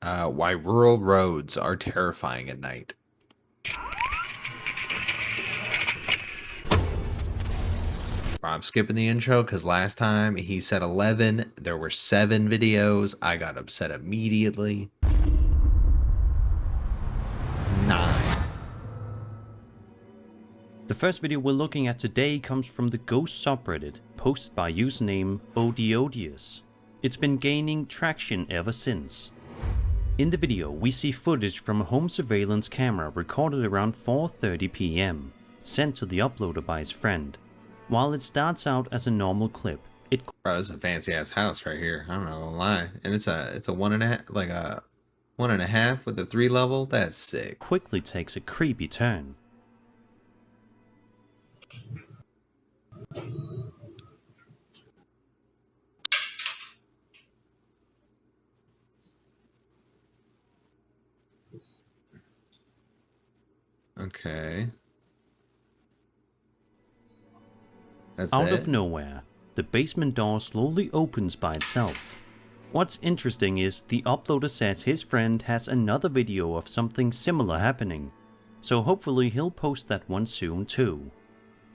Why rural roads are terrifying at night. I'm skipping the intro because last time he said 11. There were 7 videos. I got upset immediately. 9. The first video we're looking at today comes from the Ghost subreddit, posted by username ODODIUS. It's been gaining traction ever since. In the video, we see footage from a home surveillance camera recorded around 4:30 PM, sent to the uploader by his friend. While it starts out as a normal clip, it Bro, this is a fancy ass house right here. I'm not gonna lie, and it's a 1.5, like a 1.5 with a 3 level. That's sick. quickly takes a creepy turn. Okay. That's Out it? of nowhere, the basement door slowly opens by itself. What's interesting is the uploader says his friend has another video of something similar happening, so hopefully he'll post that one soon too.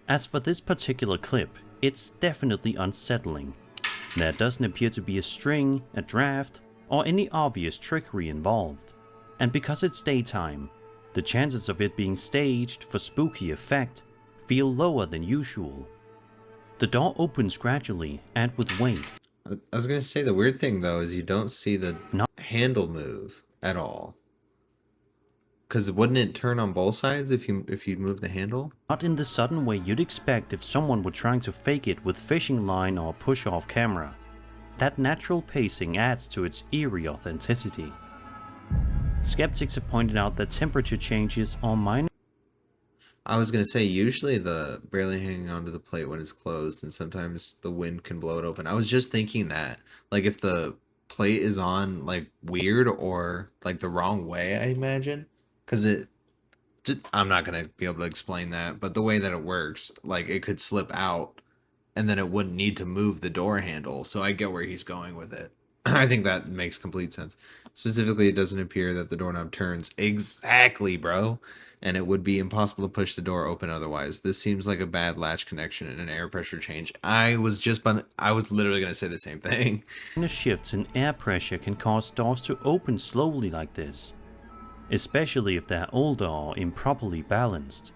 As for this particular clip, it's definitely unsettling. There doesn't appear to be a string, a draft, or any obvious trickery involved. And because it's daytime, the chances of it being staged for spooky effect feel lower than usual. The door opens gradually and with weight. I was gonna say the weird thing though is you don't see the Not handle move at all. Cause wouldn't it turn on both sides if you move the handle? in the sudden way you'd expect if someone were trying to fake it with fishing line or push-off camera. That natural pacing adds to its eerie authenticity. Skeptics have pointed out that temperature changes or minor I was gonna say usually the barely hanging onto the plate when it's closed, and sometimes the wind can blow it open. I was just thinking that, like, if the plate is on like weird or like the wrong way, I imagine, because it just I'm not gonna be able to explain that, but the way that it works, like it could slip out, and then it wouldn't need to move the door handle. So I get where he's going with it. I think that makes complete sense. Specifically, it doesn't appear that the doorknob turns exactly, bro, and it would be impossible to push the door open otherwise. This seems like a bad latch connection and an air pressure change. I was literally gonna say the same thing. shifts in air pressure can cause doors to open slowly like this, especially if they're older or improperly balanced.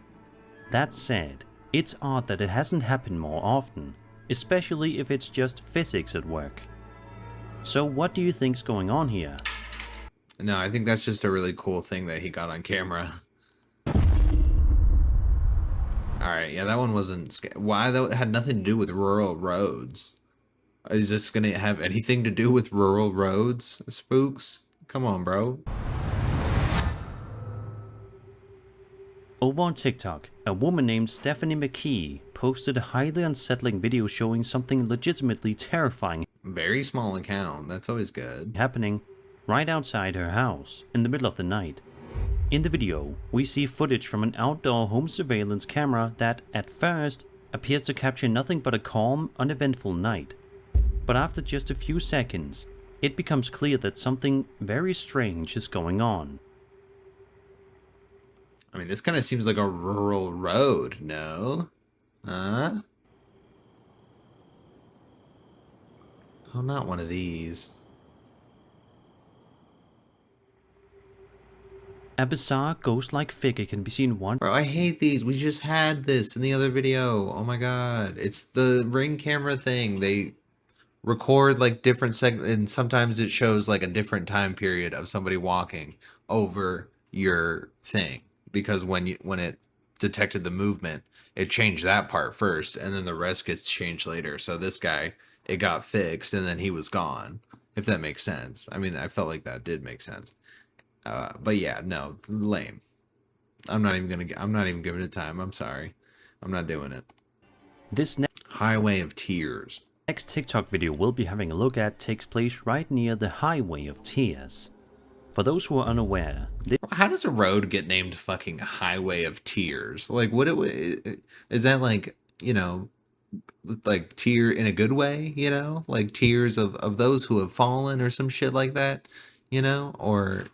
That said, it's odd that it hasn't happened more often, especially if it's just physics at work. So what do you think's going on here? No, I think that's just a really cool thing that he got on camera. Alright, yeah, that one wasn't... Why? That had nothing to do with rural roads. Is this gonna have anything to do with rural roads, spooks? Come on, bro. Over on TikTok, a woman named Stephanie McKee posted a highly unsettling video showing something legitimately terrifying Very small account. That's always good. happening right outside her house in the middle of the night. In the video, we see footage from an outdoor home surveillance camera that, at first, appears to capture nothing but a calm, uneventful night. But after just a few seconds, it becomes clear that something very strange is going on. I mean, this kind of seems like a rural road, no? Huh? Oh, not one of these. A bizarre ghost-like figure can be seen once. Bro, I hate these. We just had this in the other video. Oh my god. It's the Ring camera thing. They record like different segments, and sometimes it shows like a different time period of somebody walking over your thing. Because when it detected the movement, it changed that part first, and then the rest gets changed later. So this guy, it got fixed, and then he was gone. If that makes sense. I mean, I felt like that did make sense. But yeah, no, lame. I'm not even giving it time. I'm sorry. I'm not doing it. This Highway of Tears. next TikTok video we'll be having a look at takes place right near the Highway of Tears. For those who are unaware, How does a road get named fucking Highway of Tears? Like, is that like, you know, like tear in a good way, you know? Like tears of those who have fallen or some shit like that? you know, or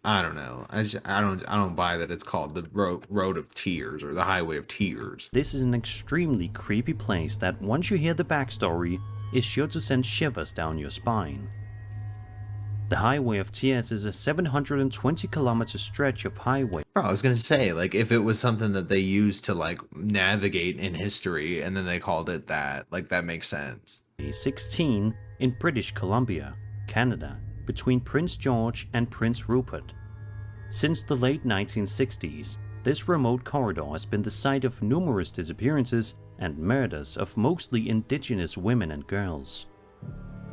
I don't know. I don't buy that it's called the road of tears or the highway of tears. This is an extremely creepy place that, once you hear the backstory, is sure to send shivers down your spine. The Highway of Tears is a 720-kilometer stretch of highway. Bro, I was gonna say, like, if it was something that they used to like navigate in history and then they called it that, like, that makes sense. 16 in British Columbia, Canada, between Prince George and Prince Rupert. Since the late 1960s, this remote corridor has been the site of numerous disappearances and murders of mostly indigenous women and girls.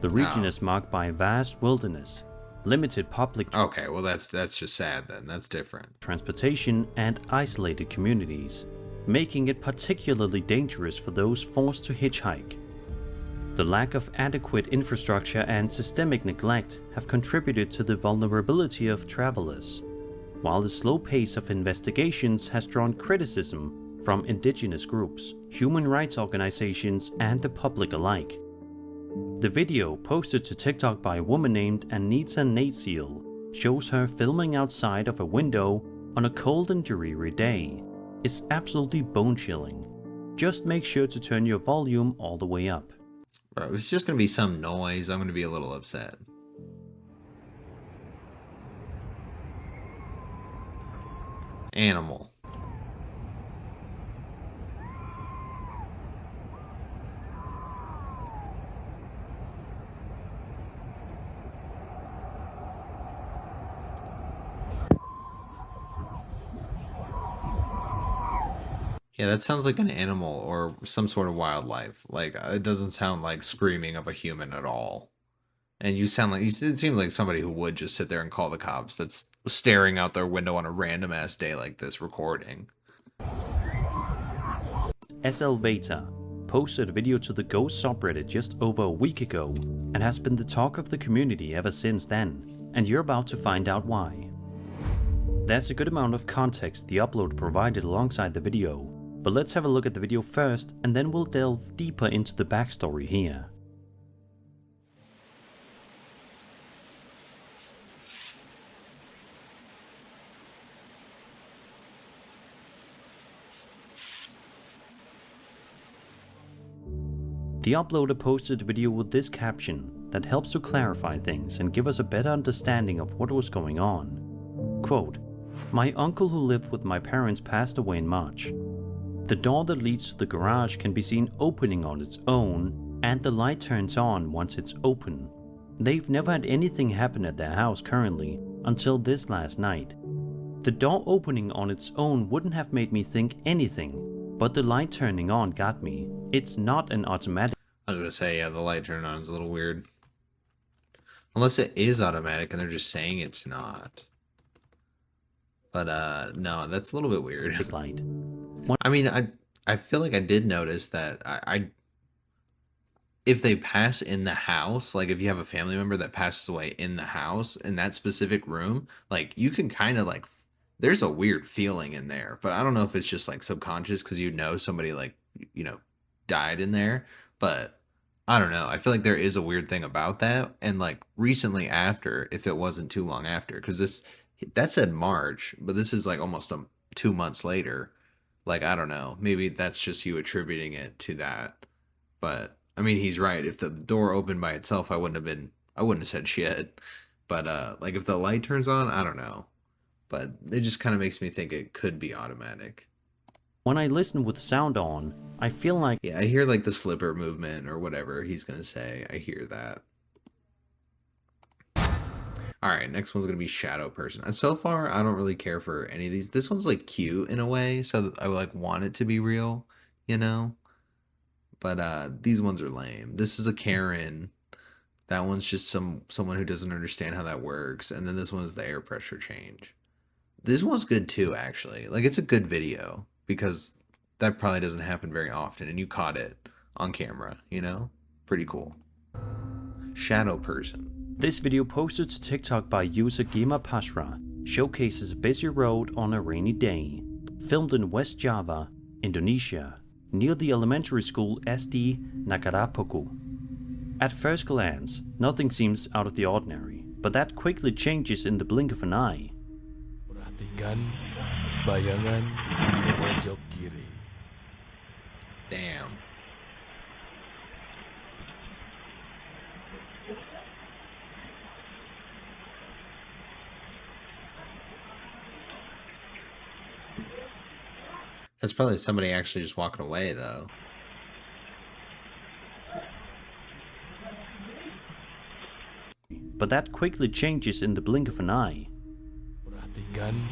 The region is marked by vast wilderness, limited public Okay, well that's just sad then. That's different. transportation, and isolated communities, making it particularly dangerous for those forced to hitchhike. The lack of adequate infrastructure and systemic neglect have contributed to the vulnerability of travelers, while the slow pace of investigations has drawn criticism from indigenous groups, human rights organizations, and the public alike. The video, posted to TikTok by a woman named Anita Natsiel, shows her filming outside of a window on a cold and dreary day. It's absolutely bone-chilling. Just make sure to turn your volume all the way up. Bro, if it's just gonna be some noise, I'm gonna be a little upset. Animal. Yeah, that sounds like an animal or some sort of wildlife. Like, it doesn't sound like screaming of a human at all. And you sound like, it seems like somebody who would just sit there and call the cops that's staring out their window on a random ass day like this recording. SL Beta posted a video to the Ghost subreddit just over a week ago and has been the talk of the community ever since then, and you're about to find out why. There's a good amount of context the upload provided alongside the video, but let's have a look at the video first and then we'll delve deeper into the backstory here. The uploader posted a video with this caption that helps to clarify things and give us a better understanding of what was going on. Quote, "My uncle who lived with my parents passed away in March. The door that leads to the garage can be seen opening on its own, and the light turns on once it's open. They've never had anything happen at their house currently until this last night. The door opening on its own wouldn't have made me think anything, but the light turning on got me. It's not an automatic." I was gonna say, yeah, the light turn on is a little weird. Unless it is automatic and they're just saying it's not. But no, that's a little bit weird. Light. I mean, I feel like I did notice that if they pass in the house, like if you have a family member that passes away in the house in that specific room, like you can kind of like there's a weird feeling in there, but I don't know if it's just like subconscious because you know somebody like died in there, but I don't know. I feel like there is a weird thing about that, and like recently after, if it wasn't too long after, because that said March, but this is like almost 2 months later. Like, I don't know. Maybe that's just you attributing it to that. But I mean, he's right. If the door opened by itself, I wouldn't have said shit. But like if the light turns on, I don't know. But it just kind of makes me think it could be automatic. When I listen with sound on, I feel like... Yeah, I hear like the slipper movement or whatever he's gonna say. I hear that. Alright, next one's gonna be Shadow Person. And so far, I don't really care for any of these. This one's like cute in a way, so I like want it to be real, you know? But these ones are lame. This is a Karen. That one's just someone who doesn't understand how that works. And then this one is the air pressure change. This one's good too, actually. Like, it's a good video because that probably doesn't happen very often, and you caught it on camera, you know? Pretty cool. Shadow Person. This video, posted to TikTok by user Gima Pashra, showcases a busy road on a rainy day, filmed in West Java, Indonesia, near the elementary school SD Nakarapoku. At first glance, nothing seems out of the ordinary. but that quickly changes in the blink of an eye. Perhatikan bayangan di pojok kiri. Damn. That's probably somebody actually just walking away, though. But that quickly changes in the blink of an eye. Perhatikan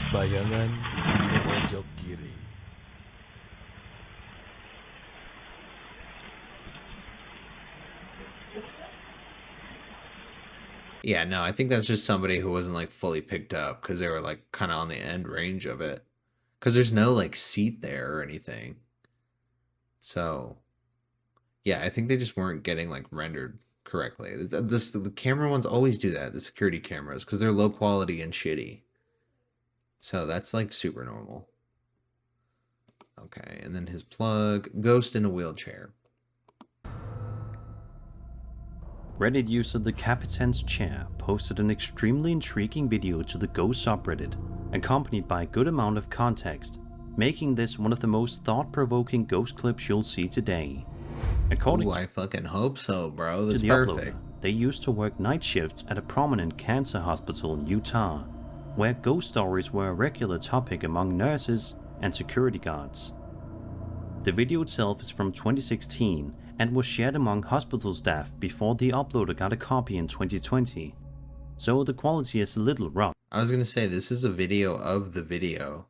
bayangan di pojok kiri. Yeah, no, I think that's just somebody who wasn't like fully picked up because they were like kind of on the end range of it. Because there's no like seat there or anything. So, yeah, I think they just weren't getting like rendered correctly. The camera ones always do that, the security cameras, because they're low quality and shitty. So that's like super normal. Okay, and then his plug, ghost in a wheelchair. Reddit user The Capitan's Chair posted an extremely intriguing video to the Ghost subreddit, accompanied by a good amount of context, making this one of the most thought-provoking ghost clips you'll see today. According I fucking hope so, bro. That's to the perfect. uploader, they used to work night shifts at a prominent cancer hospital in Utah, where ghost stories were a regular topic among nurses and security guards. The video itself is from 2016 and was shared among hospital staff before the uploader got a copy in 2020, so the quality is a little rough. I was gonna say, this is a video of the video.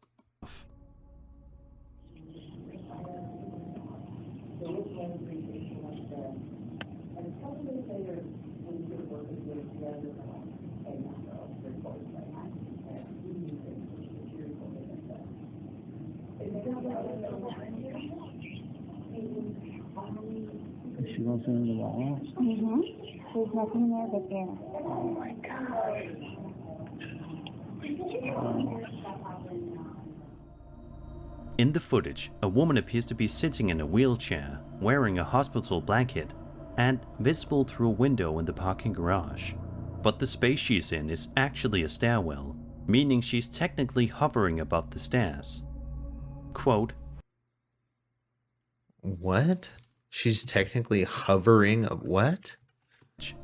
She goes into the wall. There's nothing there but air. Oh my gosh. In the footage, a woman appears to be sitting in a wheelchair, wearing a hospital blanket, and visible through a window in the parking garage. But the space she's in is actually a stairwell, meaning she's technically hovering above the stairs. Quote, What? She's technically hovering of what?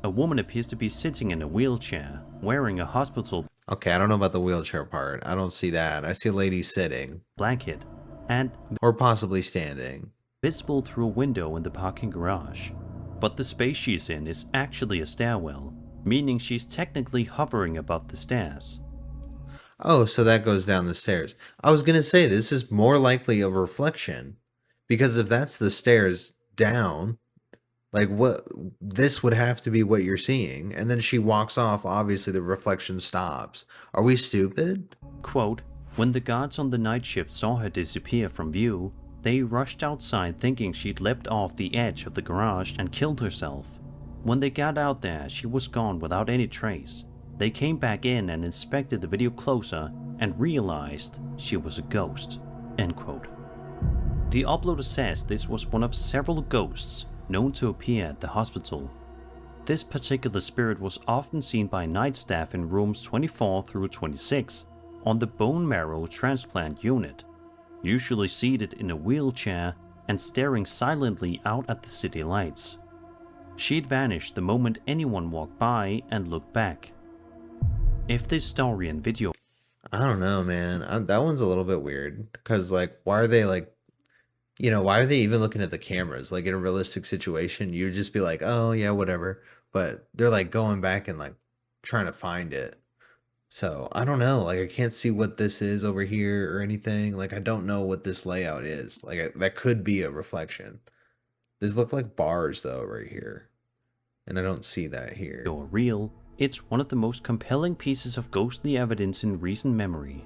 a woman appears to be sitting in a wheelchair, wearing a hospital Okay, I don't know about the wheelchair part. I don't see that. I see a lady sitting. blanket, and Or possibly standing. visible through a window in the parking garage. But the space she's in is actually a stairwell, meaning she's technically hovering above the stairs. Oh, so that goes down the stairs. I was gonna say, this is more likely a reflection. Because if that's the stairs down, like what, this would have to be what you're seeing. And then she walks off, obviously the reflection stops. Are we stupid? Quote, when the guards on the night shift saw her disappear from view, they rushed outside thinking she'd leapt off the edge of the garage and killed herself. When they got out there, she was gone without any trace. They came back in and inspected the video closer and realized she was a ghost. End quote. The uploader says this was one of several ghosts known to appear at the hospital. This particular spirit was often seen by night staff in rooms 24 through 26 on the bone marrow transplant unit, usually seated in a wheelchair and staring silently out at the city lights. She'd vanish the moment anyone walked by and looked back. If this story and video I don't know, man. That one's a little bit weird. Because, like, why are they, like, why are they even looking at the cameras? Like, in a realistic situation, you'd just be like, oh, yeah, whatever. But they're, like, going back and, like, trying to find it. So, I don't know. Like, I can't see what this is over here or anything. Like, I don't know what this layout is. Like, that could be a reflection. These look like bars, though, right here. And I don't see that here. are real, it's one of the most compelling pieces of ghostly evidence in recent memory.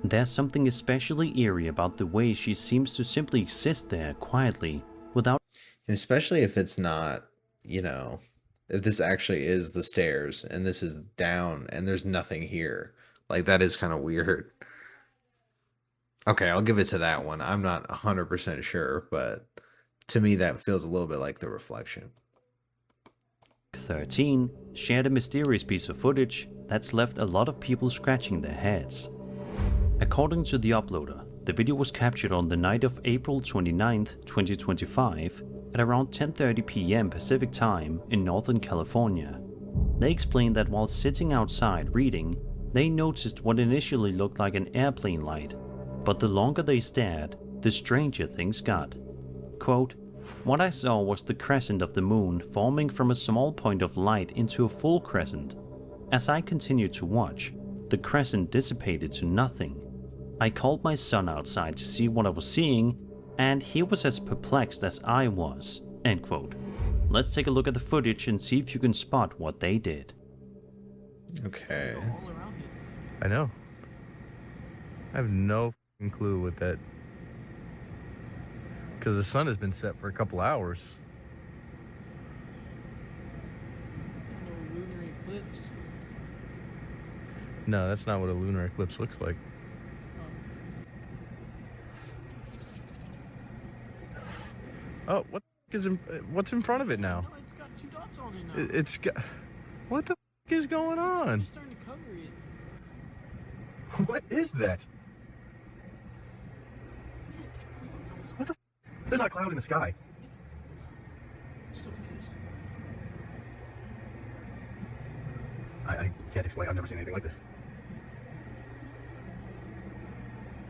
There's something especially eerie about the way she seems to simply exist there quietly, without... And especially if it's not, if this actually is the stairs and this is down and there's nothing here. Like, that is kind of weird. Okay, I'll give it to that one. I'm not 100% sure, but to me that feels a little bit like the reflection. 13, shared a mysterious piece of footage that's left a lot of people scratching their heads. According to the uploader, the video was captured on the night of April 29th, 2025 at around 10:30 p.m. Pacific Time in Northern California. They explained that while sitting outside reading, they noticed what initially looked like an airplane light, but the longer they stared, the stranger things got. Quote, "What I saw was the crescent of the moon forming from a small point of light into a full crescent. As I continued to watch, the crescent dissipated to nothing. I called my son outside to see what I was seeing, and he was as perplexed as I was." End quote. Let's take a look at the footage and see if you can spot what they did. Okay. I know. I have no f***ing clue what that... Because the sun has been set for a couple hours. Lunar eclipse. No, that's not what a lunar eclipse looks like. Oh, what the f*** is what's in front of it now? No, it's got 2 dots on it now. It's got... What the f*** is going on? It's starting to cover it. What is that? What the f***? There's not a cloud in the sky. So confused. I can't explain. I've never seen anything like this.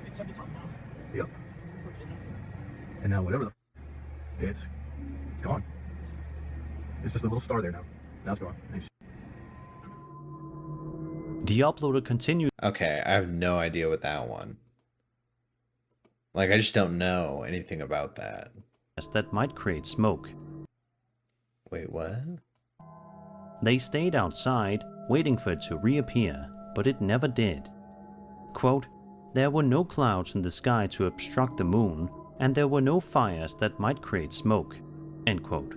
It's at the top now. Yep. We're getting up. And now whatever the f***, it's gone. It's just a little star there now. Now it's gone. The uploader continued. Okay, I have no idea what that one. Like, I just don't know anything about that. That might create smoke. Wait, what? They stayed outside, waiting for it to reappear, but it never did. Quote, "There were no clouds in the sky to obstruct the moon, and there were no fires that might create smoke." End quote.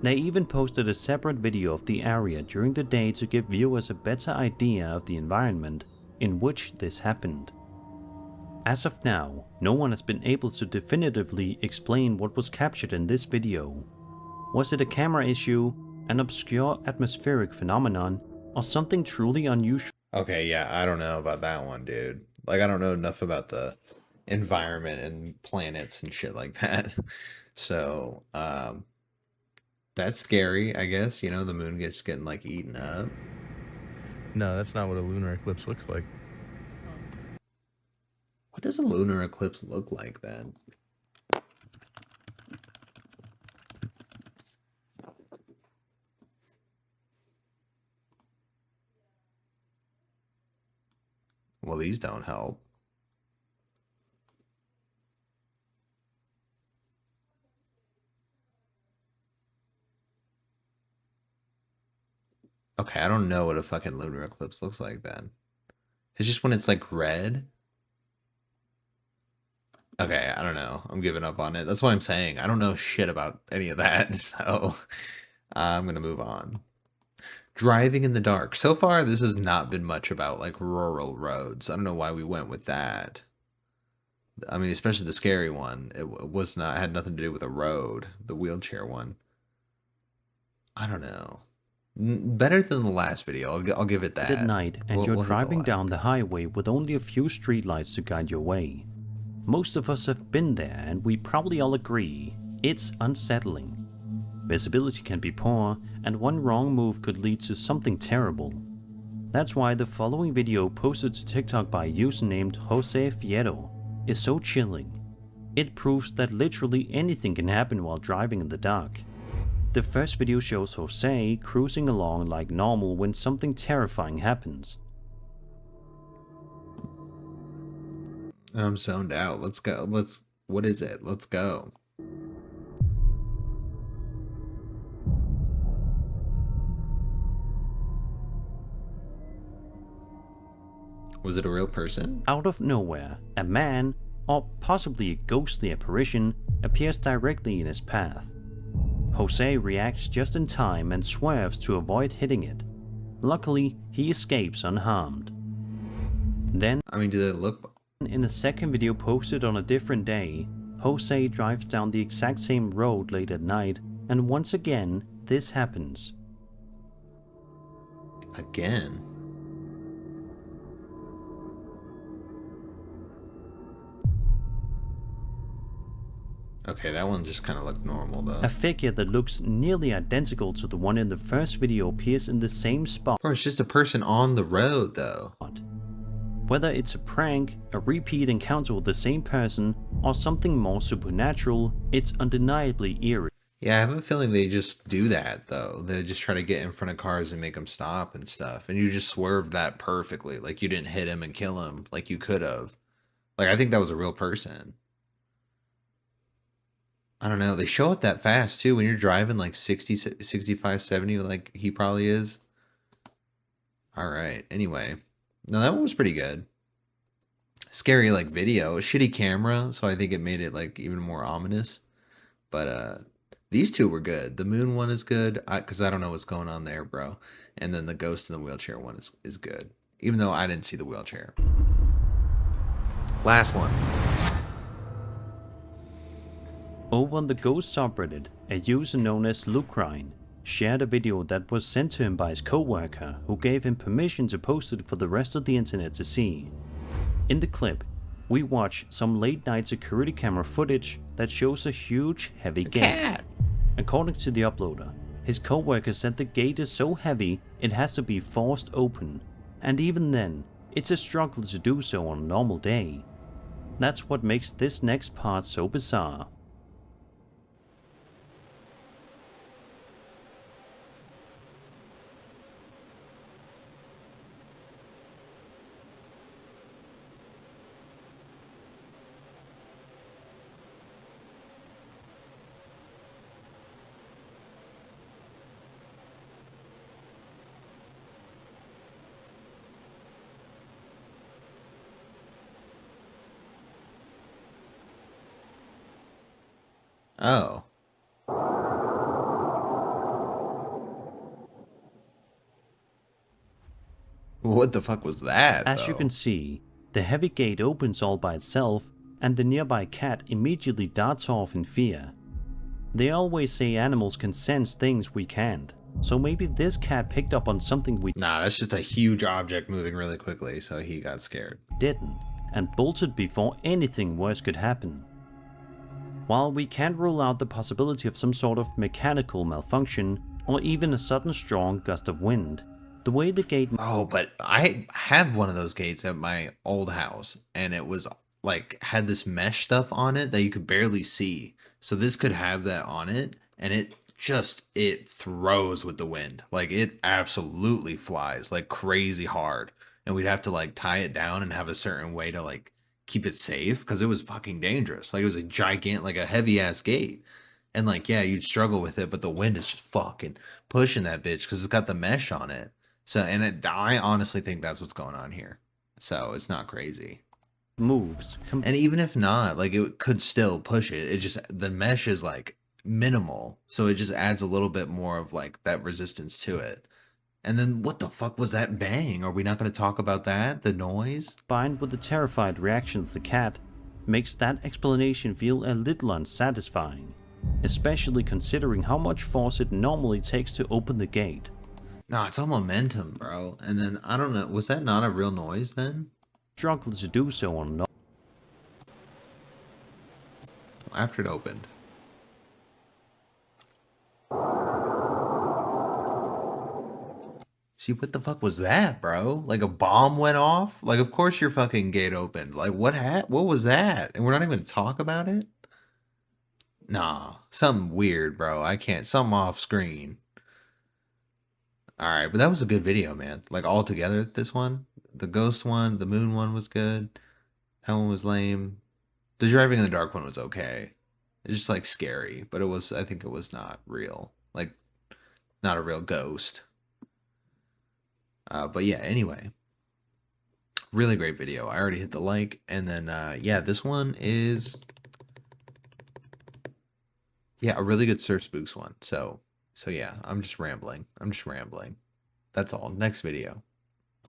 They even posted a separate video of the area during the day to give viewers a better idea of the environment in which this happened. As of now, no one has been able to definitively explain what was captured in this video. Was it a camera issue, an obscure atmospheric phenomenon, or something truly unusual? Okay, yeah, I don't know about that one, dude. Like, I don't know enough about the environment and planets and shit like that. So, that's scary, I guess. You know, the moon gets getting, like, eaten up. No, that's not what a lunar eclipse looks like. What does a lunar eclipse look like, then? Well, these don't help. Okay, I don't know what a fucking lunar eclipse looks like then. It's just when it's like red. Okay, I don't know. I'm giving up on it. That's what I'm saying. I don't know shit about any of that, so I'm gonna move on. Driving in the dark. So far, this has not been much about like rural roads. I don't know why we went with that. I mean, especially the scary one. It was not, had nothing to do with a road. The wheelchair one. I don't know. Better than the last video. I'll give it that. At night, and We'll you're hit the driving like. down the highway with only a few streetlights to guide your way. Most of us have been there, and we probably all agree it's unsettling. Visibility can be poor, and one wrong move could lead to something terrible. That's why the following video posted to TikTok by a user named Jose Fierro is so chilling. It proves that literally anything can happen while driving in the dark. The first video shows Jose cruising along like normal when something terrifying happens. I'm zoned out. Let's go. What is it? Let's go. Was it a real person? Out of nowhere, a man, or possibly a ghostly apparition, appears directly in his path. Jose reacts just in time and swerves to avoid hitting it. Luckily, he escapes unharmed. Then, I mean, do they look... in a second video posted on a different day, Jose drives down the exact same road late at night, and once again, this happens. Again. Okay, that one just kind of looked normal though. A figure that looks nearly identical to the one in the first video appears in the same spot. Bro, it's just a person on the road though. Whether it's a prank, a repeat encounter with the same person, or something more supernatural, it's undeniably eerie. Yeah, I have a feeling they just do that though. They just try to get in front of cars and make them stop and stuff. And you just swerve that perfectly. Like you didn't hit him and kill him like you could have. Like I think that was a real person. I don't know. They show up that fast too when you're driving like 60, 65, 70 like he probably is. All right. Anyway. No, that one was pretty good. Scary like video, a shitty camera, so I think it made it like even more ominous. But these two were good. The moon one is good because I don't know what's going on there, bro. And then the ghost in the wheelchair one is good, even though I didn't see the wheelchair. Last one. Over on the Ghost subreddit, a user known as UGREEN shared a video that was sent to him by his co-worker, who gave him permission to post it for the rest of the internet to see. In the clip, we watch some late night security camera footage that shows a huge heavy gate. According to the uploader, his co-worker said the gate is so heavy it has to be forced open, and even then, it's a struggle to do so on a normal day. That's what makes this next part so bizarre. Oh. What the fuck was that, As you though? can see, the heavy gate opens all by itself, and the nearby cat immediately darts off in fear. They always say animals can sense things we can't, so maybe this cat picked up on something we Nah, that's just a huge object moving really quickly, so he got scared. didn't, and bolted before anything worse could happen. While we can't rule out the possibility of some sort of mechanical malfunction, or even a sudden strong gust of wind, the way the gate Oh, but I had one of those gates at my old house, and it was like had this mesh stuff on it that you could barely see. So this could have that on it, and it throws with the wind. Like it absolutely flies like crazy hard. And we'd have to like tie it down and have a certain way to like keep it safe because it was fucking dangerous. Like it was a giant, like a heavy ass gate. And like, yeah, you'd struggle with it, but the wind is just fucking pushing that bitch because it's got the mesh on it. So, I honestly think that's what's going on here. So it's not crazy. moves, And even if not, like it could still push it. It just, the mesh is like minimal. So it just adds a little bit more of like that resistance to it. And then what the fuck was that bang? Are we not going to talk about that? The noise? combined with the terrified reaction of the cat, makes that explanation feel a little unsatisfying, especially considering how much force it normally takes to open the gate. No, it's all momentum, bro. And then, I don't know, was that not a real noise then? Struggle to do so on no After it opened. See, what the fuck was that, bro? Like a bomb went off? Like, of course your fucking gate opened. Like, what was that? And we're not even gonna talk about it? Nah, something weird, bro. I can't, something off screen. Alright, but that was a good video, man. Like, all together, this one. The ghost one, the moon one was good. That one was lame. The driving in the dark one was okay. It's just, like, scary. But it was, I think it was not real. Like, not a real ghost. But yeah, anyway. Really great video. I already hit the like. And then, yeah, this one is... Yeah, a really good Surf Spooks one. So yeah, I'm just rambling. That's all. Next video.